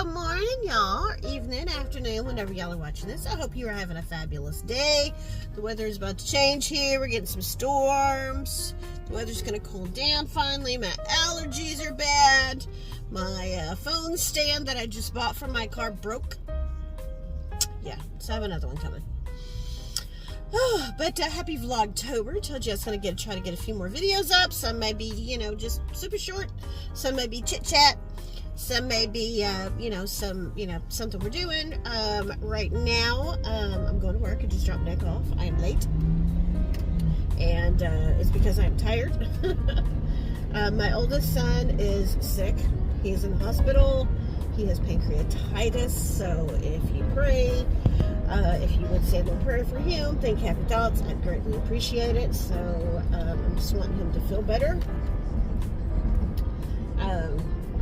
Good morning, y'all, or evening, afternoon, whenever y'all are watching this. I hope you are having a fabulous day. The weather is about to change here. We're getting some storms. The weather's going to cool down finally. My allergies are bad. My phone stand that I just bought from my car broke. Yeah, so I have another one coming. Oh, but happy Vlogtober. Told you I was going to try to get a few more videos up. Some may be, just super short. Some may be chit-chat. Some may be, something we're doing. Right now, I'm going to work. I just dropped Nick off. I am late. And it's because I'm tired. My oldest son is sick. He's in the hospital. He has pancreatitis. So if you pray, if you would say a little prayer for him, think happy thoughts, I'd greatly appreciate it. So I'm just wanting him to feel better.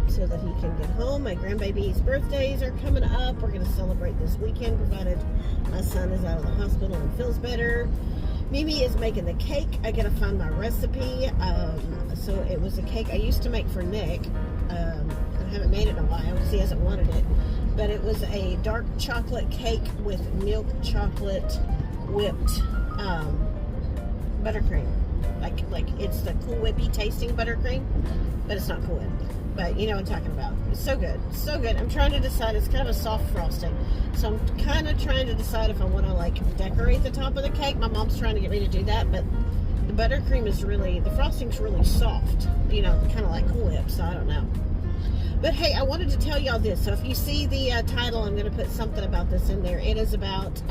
So that he can get home. My grandbaby's birthdays are coming up. We're going to celebrate this weekend, provided my son is out of the hospital and feels better. Mimi is making the cake. I got to find my recipe. So it was a cake I used to make for Nick. I haven't made it in a while because he hasn't wanted it. But it was a dark chocolate cake with milk chocolate whipped buttercream. Like it's the Cool Whippy tasting buttercream, but it's not Cool Whip. But you know what I'm talking about. It's so good. So good. I'm trying to decide. It's kind of a soft frosting. So I'm kind of trying to decide if I want to decorate the top of the cake. My mom's trying to get me to do that, but the buttercream is the frosting's really soft. Kind of like Cool Whip, so I don't know. But hey, I wanted to tell y'all this. So if you see the title, I'm going to put something about this in there. It is about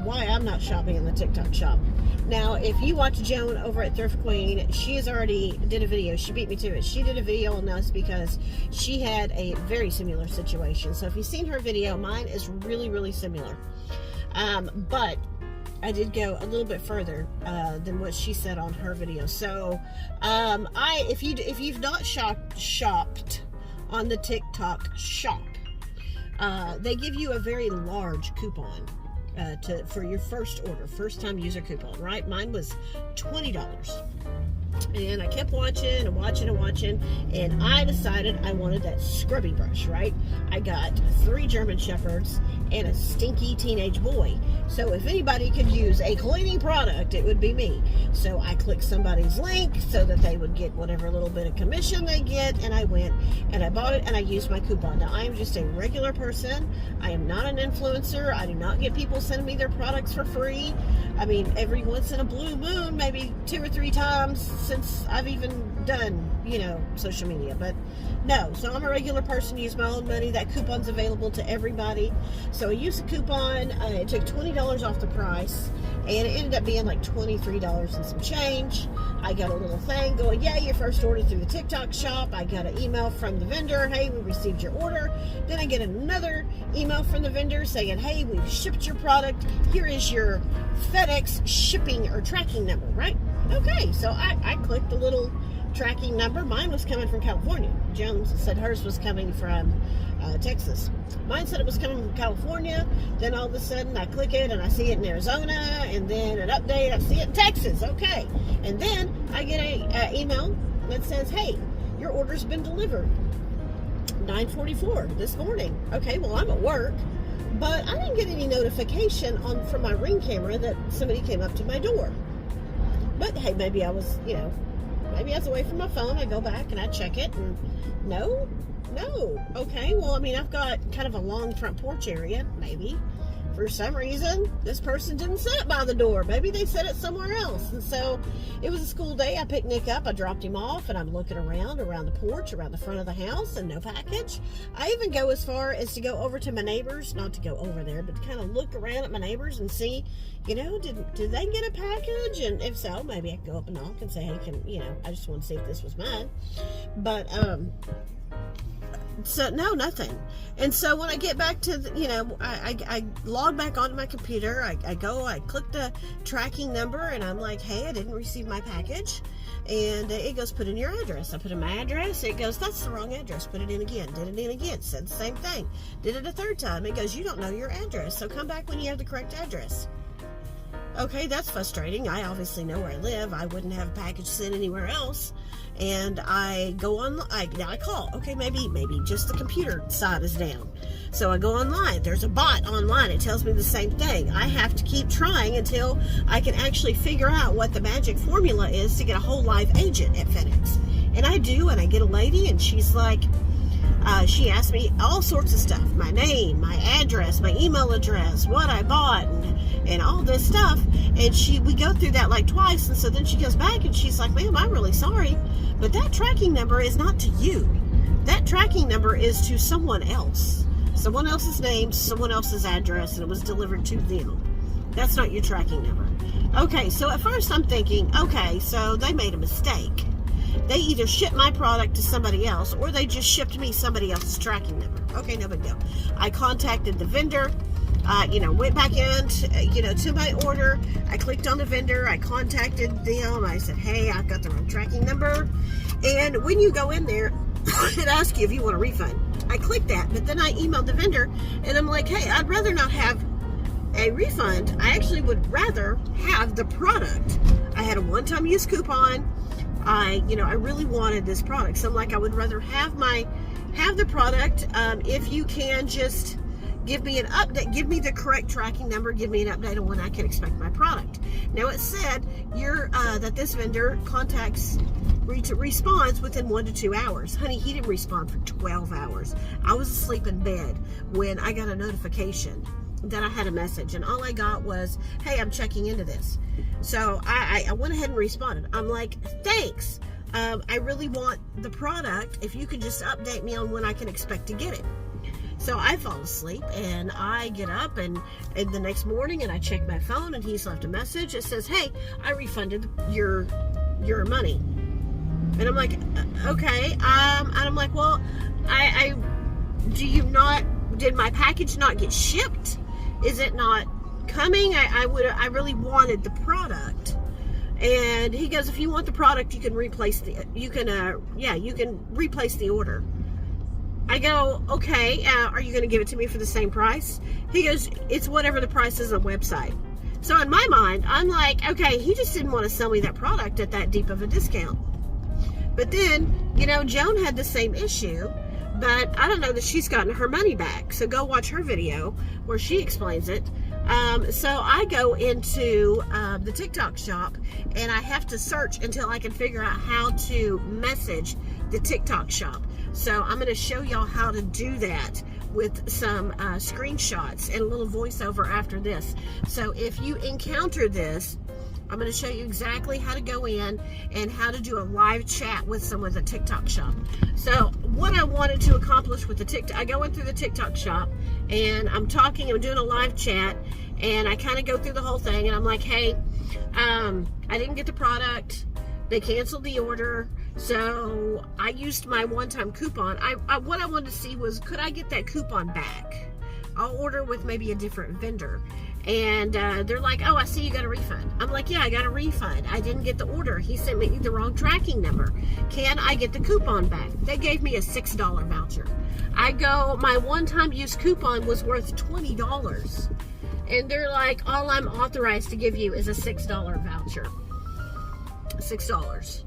why I'm not shopping in the TikTok shop. Now, if you watch Joan over at Thrift Queen, she has already did a video. She beat me to it. She did a video on us because she had a very similar situation. So if you've seen her video, mine is really, really similar. But I did go a little bit further than what she said on her video. So if you've not shopped on the TikTok shop, they give you a very large coupon. For your first order, first time user coupon, right? Mine was $20. And I kept watching and watching, and I decided I wanted that scrubby brush, right? I got 3 German Shepherds and a stinky teenage boy. So if anybody could use a cleaning product, it would be me. So I clicked somebody's link so that they would get whatever little bit of commission they get, and I went and I bought it and I used my coupon. Now, I am just a regular person. I am not an influencer. I do not get people sending me their products for free. I mean, every once in a blue moon, maybe 2 or 3 times since I've even done, social media. But no, so I'm a regular person, use my own money. That coupon's available to everybody. So I used a coupon. It took $20 off the price, and it ended up being like $23 and some change. I got a little thing going, yeah, your first order through the TikTok shop. I got an email from the vendor, hey, we received your order. Then I get another email from the vendor saying, hey, we've shipped your product. Here is your FedEx shipping or tracking number, right? Okay, so I clicked the little tracking number. Mine was coming from California. Jones said hers was coming from Texas. Mine said it was coming from California. Then all of a sudden I click it and I see it in Arizona, and then an update, I see it in Texas. Okay, and then I get a email that says, hey, your order's been delivered 9:44 this morning. Okay, well, I'm at work, but I didn't get any notification from my Ring camera that somebody came up to my door. But hey, maybe I was, maybe I was away from my phone. I go back and I check it, and no. Okay, well, I mean, I've got kind of a long front porch area. Maybe for some reason this person didn't set it by the door. Maybe they set it somewhere else. And so it was a school day. I picked Nick up, I dropped him off, and I'm looking around the porch, around the front of the house, and no package. I even go as far as to go over to my neighbors, not to go over there, but to kind of look around at my neighbors and see, did they get a package? And if so, maybe I can go up and knock and say, hey, I just want to see if this was mine. But so no, nothing. And so when I get back to I log back onto my computer. I click the tracking number, and I'm like, hey, I didn't receive my package. And it goes, put in your address. I put in my address. It goes, that's the wrong address. Put it in again. Did it in again. Said the same thing. Did it a third time. It goes, you don't know your address, so come back when you have the correct address. okay, that's frustrating. I obviously know where I live. I wouldn't have a package sent anywhere else. And I go on, now I call. Okay, maybe just the computer side is down. So I go online. There's a bot online. It tells me the same thing. I have to keep trying until I can actually figure out what the magic formula is to get a whole live agent at FedEx. And I do, and I get a lady, and she's like, she asked me all sorts of stuff. My name, my address, my email address, what I bought, and all this stuff. And we go through that like twice. And so then she goes back and she's like, ma'am, I'm really sorry, but that tracking number is not to you. That tracking number is to someone else. Someone else's name, someone else's address, and it was delivered to them. That's not your tracking number. Okay, so at first I'm thinking, okay, so they made a mistake. They either shipped my product to somebody else or they just shipped me somebody else's tracking number. Okay, no big deal. I contacted the vendor, went back in, to my order. I clicked on the vendor. I contacted them. I said, hey, I've got the wrong tracking number. And when you go in there, it asks you if you want a refund. I clicked that, but then I emailed the vendor and I'm like, hey, I'd rather not have a refund. I actually would rather have the product. I had a one-time use coupon. I really wanted this product. So I'm like, I would rather have the product. If you can just give me an update, give me the correct tracking number, give me an update on when I can expect my product. Now it said that this vendor responds within 1 to 2 hours. Honey, he didn't respond for 12 hours. I was asleep in bed when I got a notification that I had a message, and all I got was, hey, I'm checking into this. So I went ahead and responded. I'm like, thanks. I really want the product. If you could just update me on when I can expect to get it. So I fall asleep and I get up and the next morning and I check my phone and he's left a message. It says, hey, I refunded your money. And I'm like, okay. And I'm like, well, did my package not get shipped? Is it not coming? I really wanted the product. And he goes, if you want the product, you can replace you can replace the order. I go, okay, are you going to give it to me for the same price? He goes, it's whatever the price is on the website. So in my mind, I'm like, okay, he just didn't want to sell me that product at that deep of a discount. But then, Joan had the same issue, but I don't know that she's gotten her money back. So go watch her video where she explains it. So I go into the TikTok shop and I have to search until I can figure out how to message the TikTok shop. So I'm going to show y'all how to do that with some screenshots and a little voiceover after this. So if you encounter this, I'm going to show you exactly how to go in and how to do a live chat with someone at the TikTok shop. So what I wanted to accomplish with the TikTok, I go in through the TikTok shop and I'm doing a live chat, and I kind of go through the whole thing and I'm like, hey, I didn't get the product. They canceled the order. So I used my one-time coupon. What I wanted to see was, could I get that coupon back? I'll order with maybe a different vendor. And they're like, oh, I see you got a refund. I'm like, yeah, I got a refund. I didn't get the order. He sent me the wrong tracking number. Can I get the coupon back? They gave me a $6 voucher. My one-time use coupon was worth $20. And they're like, all I'm authorized to give you is a $6 voucher. $6.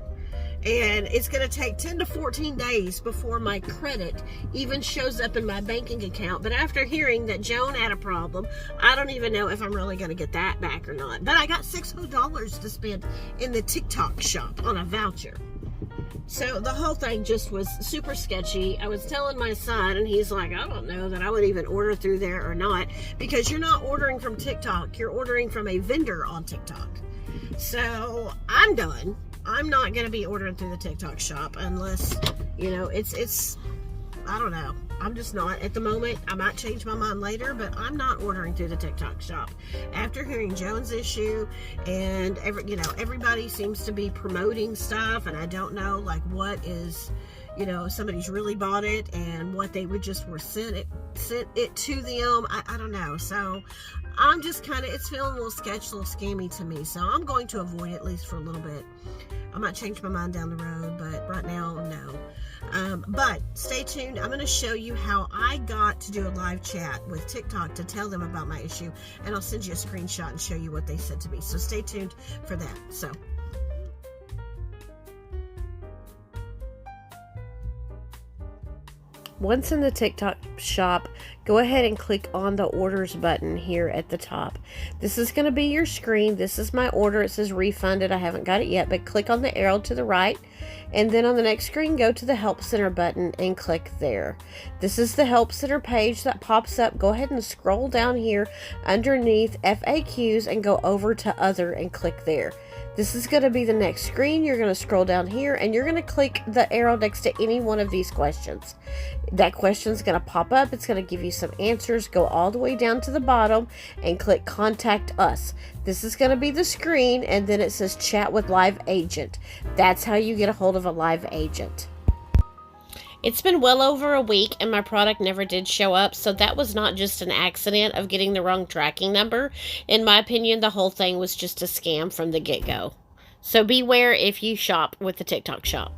And it's going to take 10 to 14 days before my credit even shows up in my banking account. But after hearing that Joan had a problem, I don't even know if I'm really going to get that back or not. But I got $600 to spend in the TikTok shop on a voucher. So the whole thing just was super sketchy. I was telling my son, and he's like, I don't know that I would even order through there or not, because you're not ordering from TikTok. You're ordering from a vendor on TikTok. So I'm done. I'm not going to be ordering through the TikTok shop unless, it's, I don't know. I'm just not at the moment. I might change my mind later, but I'm not ordering through the TikTok shop. After hearing Joan's issue and everybody seems to be promoting stuff, and I don't know what is, you know, somebody's really bought it and what they would just were sent it to them. I don't know. So I'm just kind of, it's feeling a little sketchy, a little scammy to me. So I'm going to avoid it, at least for a little bit. I might change my mind down the road, but right now, no. But stay tuned. I'm going to show you how I got to do a live chat with TikTok to tell them about my issue. And I'll send you a screenshot and show you what they said to me. So stay tuned for that. So. Once in the TikTok shop, go ahead and click on the orders button here at the top. This is going to be your screen. This is my order. It says refunded. I haven't got it yet, but click on the arrow to the right. And then on the next screen, go to the Help Center button and click there. This is the Help Center page that pops up. Go ahead and scroll down here underneath FAQs and go over to Other and click there. This is going to be the next screen. You're going to scroll down here and you're going to click the arrow next to any one of these questions. That question is going to pop up. It's going to give you some answers. Go all the way down to the bottom and click Contact Us. This is going to be the screen, and then it says Chat with Live Agent. That's how you get a hold of a live agent. It's been well over a week and my product never did show up, so that was not just an accident of getting the wrong tracking number. In my opinion, the whole thing was just a scam from the get-go. So beware if you shop with the TikTok shop.